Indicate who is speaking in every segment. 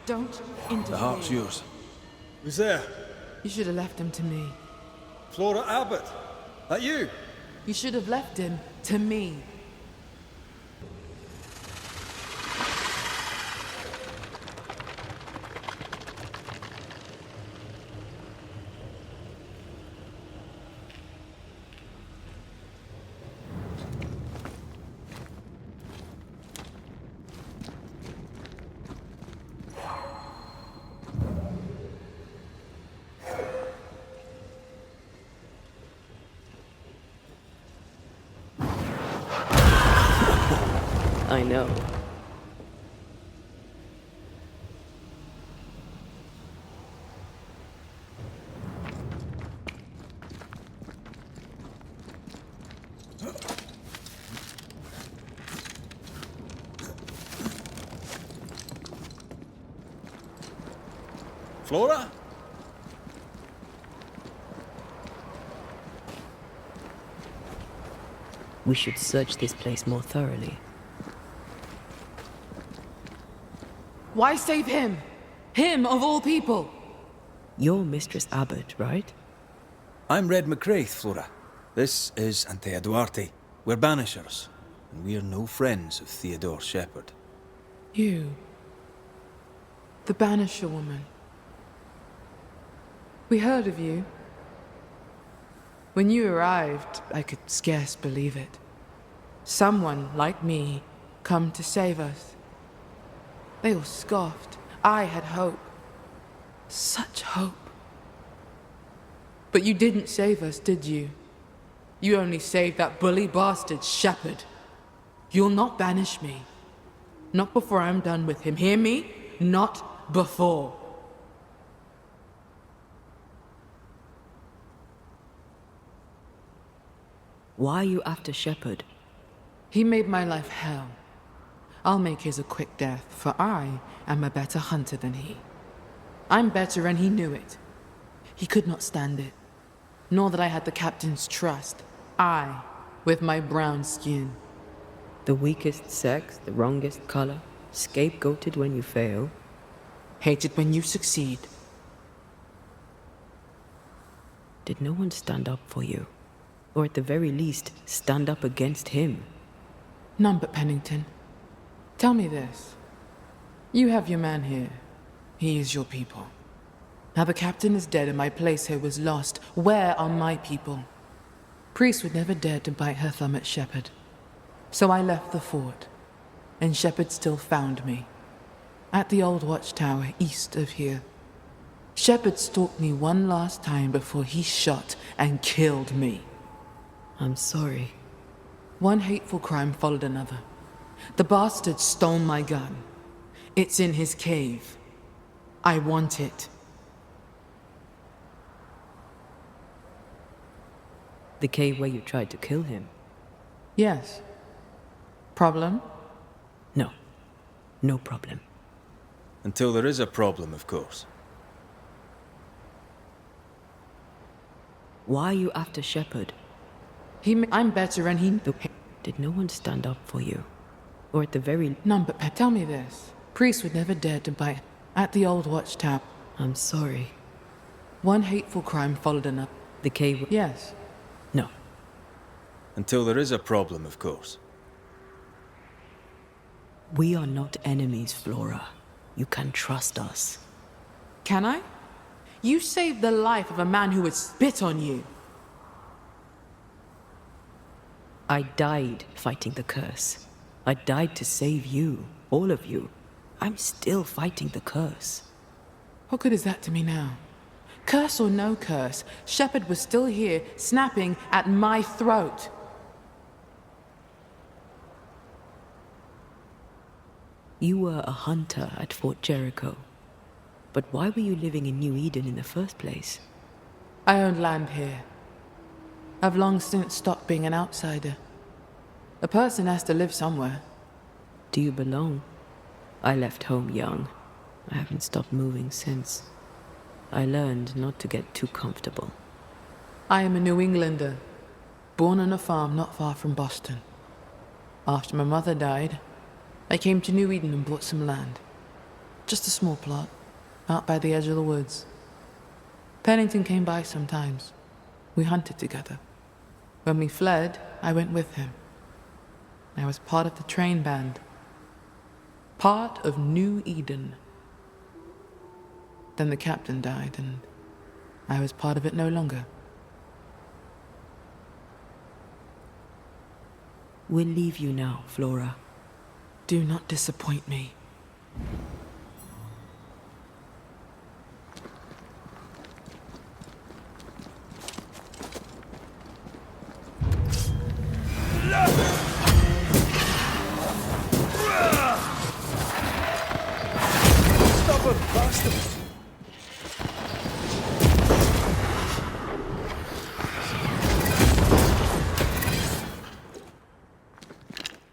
Speaker 1: Don't interfere.
Speaker 2: The heart's yours.
Speaker 3: Who's there?
Speaker 1: You should have left him to me.
Speaker 3: Flora Abbott. That you?
Speaker 1: You should have left him to me.
Speaker 4: I know.
Speaker 3: Flora?
Speaker 4: We should search this place more thoroughly.
Speaker 1: Why save him? Him of all people.
Speaker 4: You're Mistress Abbott, right?
Speaker 2: I'm Red McRaith, Flora. This is Antea Duarte. We're Banishers, and we're no friends of Theodore Shepherd.
Speaker 1: You. The Banisher woman. We heard of you. When you arrived, I could scarce believe it. Someone like me come to save us. They all scoffed. I had hope. Such hope. But you didn't save us, did you? You only saved that bully bastard Shepherd. You'll not banish me. Not before I'm done with him. Hear me? Not before.
Speaker 4: Why are you after Shepherd?
Speaker 1: He made my life hell. I'll make his a quick death, for I am a better hunter than he. I'm better, and he knew it. He could not stand it, nor that I had the captain's trust. I, with my brown skin.
Speaker 4: The weakest sex, the wrongest color, scapegoated when you fail.
Speaker 1: Hated when you succeed.
Speaker 4: Did no one stand up for you? Or at the very least, stand up against him?
Speaker 1: None but Pennington. Tell me this. You have your man here. He is your people. Now the captain is dead and my place here was lost. Where are my people? Priest would never dare to bite her thumb at Shepherd. So I left the fort, and Shepherd still found me. At the old watchtower east of here. Shepherd stalked me one last time before he shot and killed me.
Speaker 4: I'm sorry.
Speaker 1: One hateful crime followed another. The bastard stole my gun. It's in his cave. I want it.
Speaker 4: The cave where you tried to kill him?
Speaker 1: Yes. Problem?
Speaker 4: No. No problem.
Speaker 2: Until there is a problem, of course.
Speaker 4: Why are you after Shepherd?
Speaker 1: I'm better and he...
Speaker 4: Did no one stand up for you? Or at the very...
Speaker 1: None but tell me this. Priest would never dare to bite at the old watchtower.
Speaker 4: I'm sorry.
Speaker 1: One hateful crime followed another.
Speaker 4: The cave...
Speaker 1: Yes.
Speaker 4: No.
Speaker 2: Until there is a problem, of course.
Speaker 4: We are not enemies, Flora. You can trust us.
Speaker 1: Can I? You saved the life of a man who would spit on you.
Speaker 4: I died fighting the curse. I died to save you, all of you. I'm still fighting the curse.
Speaker 1: What good is that to me now? Curse or no curse, Shepherd was still here, snapping at my throat.
Speaker 4: You were a hunter at Fort Jericho. But why were you living in New Eden in the first place?
Speaker 1: I owned land here. I've long since stopped being an outsider. A person has to live somewhere.
Speaker 4: Do you belong? I left home young. I haven't stopped moving since. I learned not to get too comfortable.
Speaker 1: I am a New Englander, born on a farm not far from Boston. After my mother died, I came to New Eden and bought some land. Just a small plot, out by the edge of the woods. Pennington came by sometimes. We hunted together. When we fled, I went with him. I was part of the train band. Part of New Eden. Then the captain died, and I was part of it no longer.
Speaker 4: We'll leave you now, Flora.
Speaker 1: Do not disappoint me.
Speaker 3: Stubborn bastard!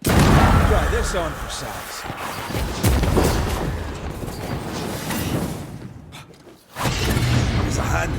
Speaker 3: Try this on for size. There's a hand.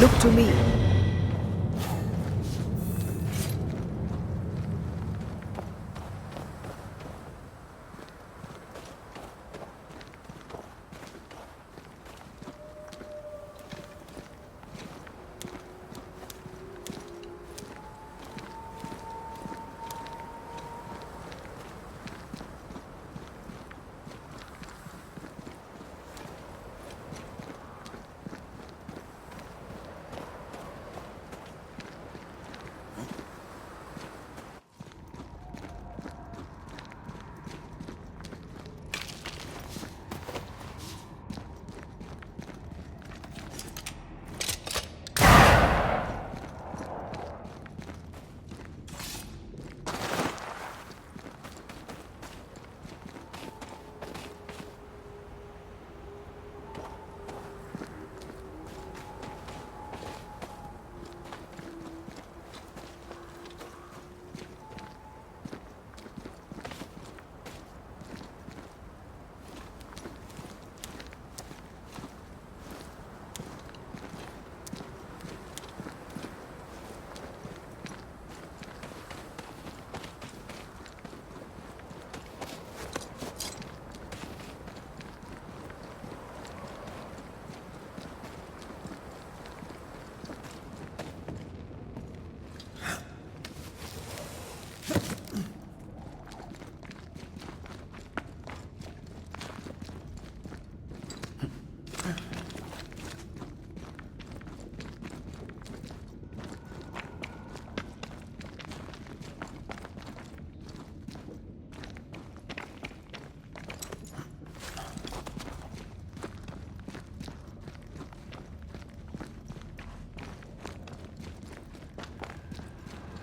Speaker 4: Look to me.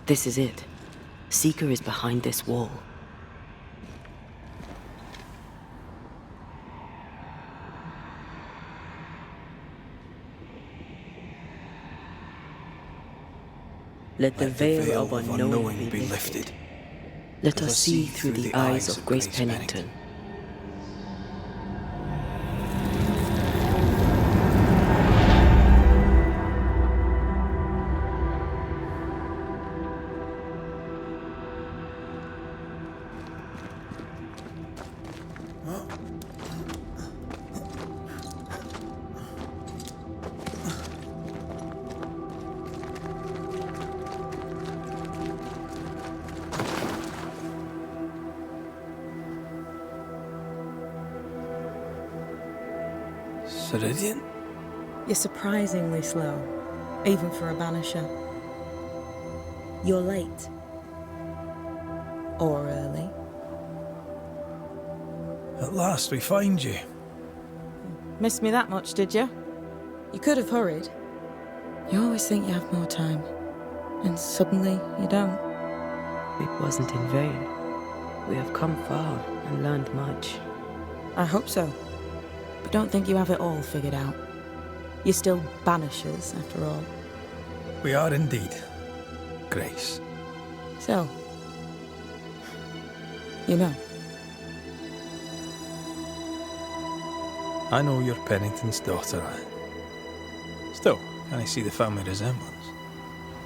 Speaker 4: This is it. Seeker is behind this wall. Let the veil of unknowing be lifted. Let us see through the eyes of Grace Pennington.
Speaker 2: Ceridian?
Speaker 5: You're surprisingly slow, even for a banisher. You're late. Or early.
Speaker 2: At last we find you.
Speaker 5: Missed me that much, did you? You could have hurried. You always think you have more time, and suddenly you don't.
Speaker 4: It wasn't in vain. We have come far and learned much.
Speaker 5: I hope so. But don't think you have it all figured out. You're still banishers, after all.
Speaker 2: We are indeed. Grace.
Speaker 5: So, you know.
Speaker 2: I know you're Pennington's daughter. Still, can I see the family resemblance?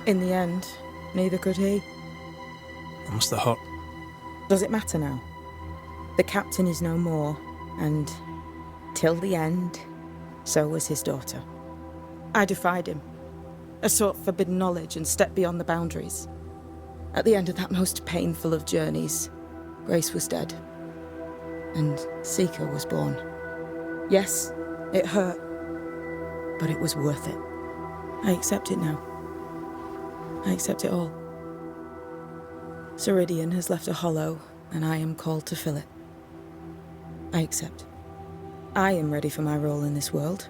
Speaker 5: In the end, neither could he.
Speaker 2: I must have hurt.
Speaker 5: Does it matter now? The captain is no more, and till the end, so was his daughter. I defied him. I sought forbidden knowledge and stepped beyond the boundaries. At the end of that most painful of journeys, Grace was dead. And Seeker was born. Yes, it hurt, but it was worth it. I accept it now. I accept it all. Ceridian has left a hollow, and I am called to fill it. I accept. I am ready for my role in this world.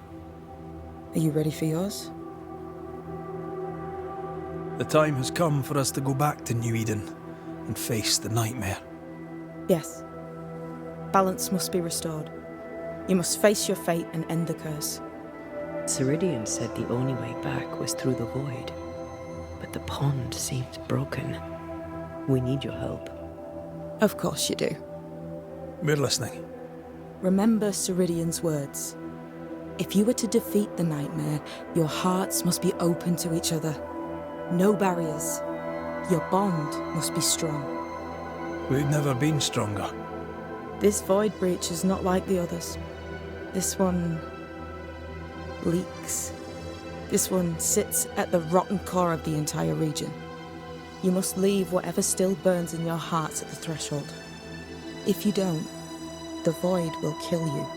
Speaker 5: Are you ready for yours?
Speaker 2: The time has come for us to go back to New Eden and face the nightmare.
Speaker 5: Yes. Balance must be restored. You must face your fate and end the curse.
Speaker 4: Ceridian said the only way back was through the void. But the pond seems broken. We need your help.
Speaker 5: Of course you do.
Speaker 2: We're listening.
Speaker 5: Remember Ceridian's words. If you were to defeat the nightmare, your hearts must be open to each other. No barriers. Your bond must be strong.
Speaker 2: We've never been stronger.
Speaker 5: This void breach is not like the others. This one leaks. This one sits at the rotten core of the entire region. You must leave whatever still burns in your hearts at the threshold. If you don't, the void will kill you.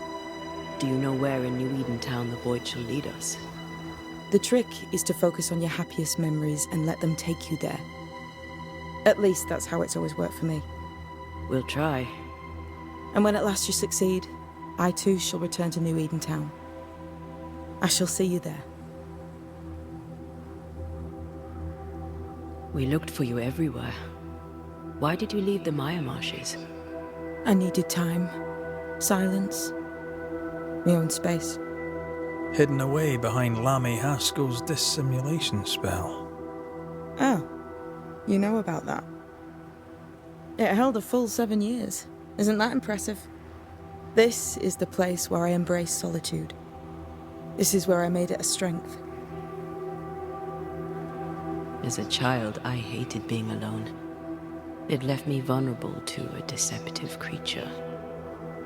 Speaker 4: Do you know where in New Eden Town the void shall lead us?
Speaker 5: The trick is to focus on your happiest memories and let them take you there. At least that's how it's always worked for me.
Speaker 4: We'll try.
Speaker 5: And when at last you succeed, I too shall return to New Eden Town. I shall see you there.
Speaker 4: We looked for you everywhere. Why did you leave the Maya Marshes?
Speaker 5: I needed time, silence, my own space.
Speaker 2: Hidden away behind Lammy Haskell's dissimulation spell.
Speaker 5: Oh, you know about that. It held a full 7 years. Isn't that impressive? This is the place where I embrace solitude. This is where I made it a strength.
Speaker 4: As a child, I hated being alone. It left me vulnerable to a deceptive creature.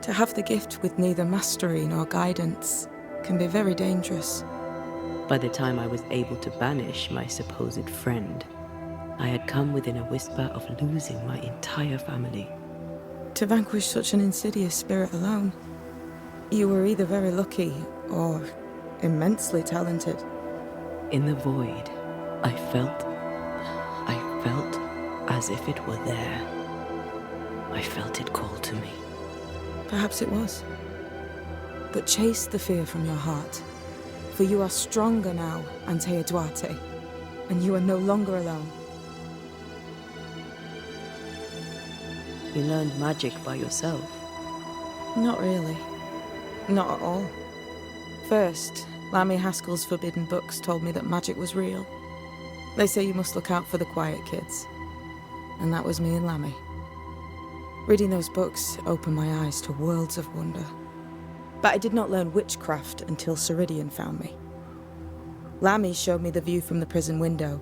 Speaker 5: To have the gift with neither mastery nor guidance can be very dangerous.
Speaker 4: By the time I was able to banish my supposed friend, I had come within a whisper of losing my entire family.
Speaker 5: To vanquish such an insidious spirit alone, you were either very lucky or immensely talented.
Speaker 4: In the void, I felt as if it were there. I felt it call to me.
Speaker 5: Perhaps it was. But chase the fear from your heart, for you are stronger now, Antea Duarte, and you are no longer alone.
Speaker 4: You learned magic by yourself.
Speaker 5: Not really. Not at all. First, Lammy Haskell's forbidden books told me that magic was real. They say you must look out for the quiet kids. And that was me and Lammy. Reading those books opened my eyes to worlds of wonder. But I did not learn witchcraft until Ceridian found me. Lammy showed me the view from the prison window,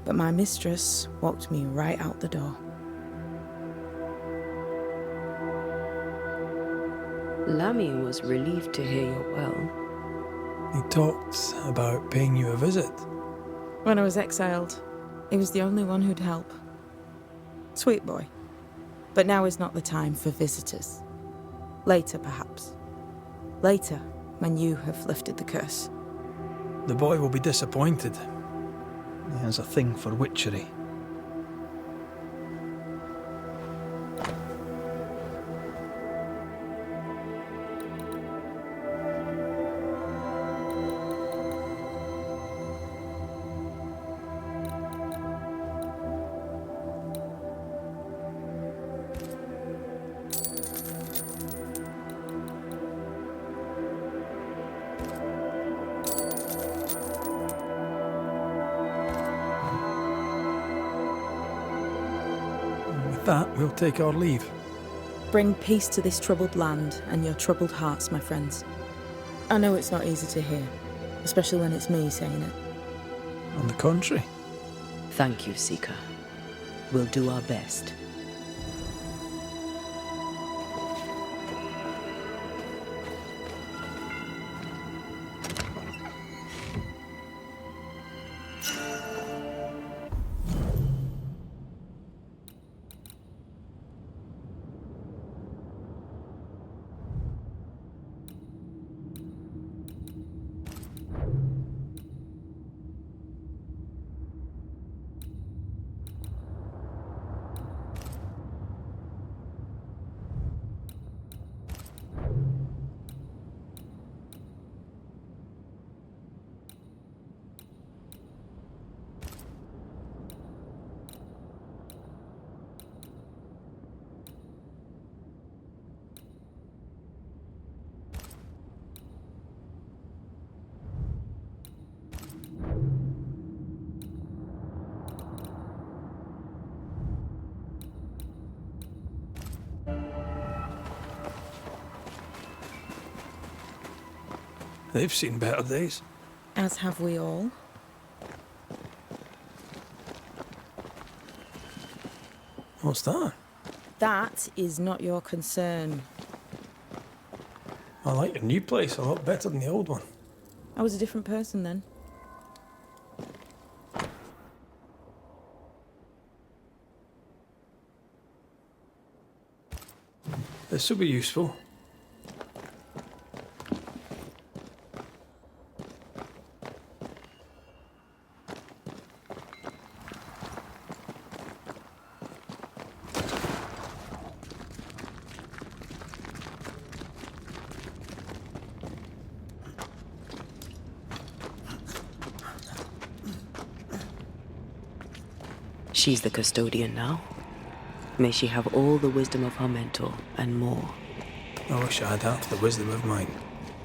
Speaker 5: but my mistress walked me right out the door.
Speaker 4: Lammy was relieved to hear you're well.
Speaker 2: He talked about paying you a visit.
Speaker 5: When I was exiled, he was the only one who'd help. Sweet boy. But now is not the time for visitors. Later, perhaps. Later, when you have lifted the curse.
Speaker 2: The boy will be disappointed. He has a thing for witchery. With that, we'll take our leave.
Speaker 5: Bring peace to this troubled land and your troubled hearts, my friends. I know it's not easy to hear, especially when it's me saying it.
Speaker 2: On the contrary.
Speaker 4: Thank you, Seeker. We'll do our best.
Speaker 2: They've seen better days.
Speaker 5: As have we all.
Speaker 2: What's that?
Speaker 5: That is not your concern.
Speaker 2: I like your new place a lot better than the old one.
Speaker 5: I was a different person then.
Speaker 2: This will be useful.
Speaker 4: She's the custodian now. May she have all the wisdom of her mentor, and more.
Speaker 2: I wish I had half the wisdom of mine.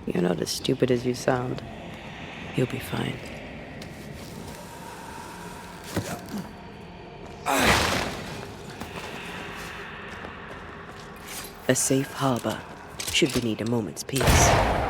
Speaker 4: You're not as stupid as you sound. You'll be fine. A safe harbor, should we need a moment's peace.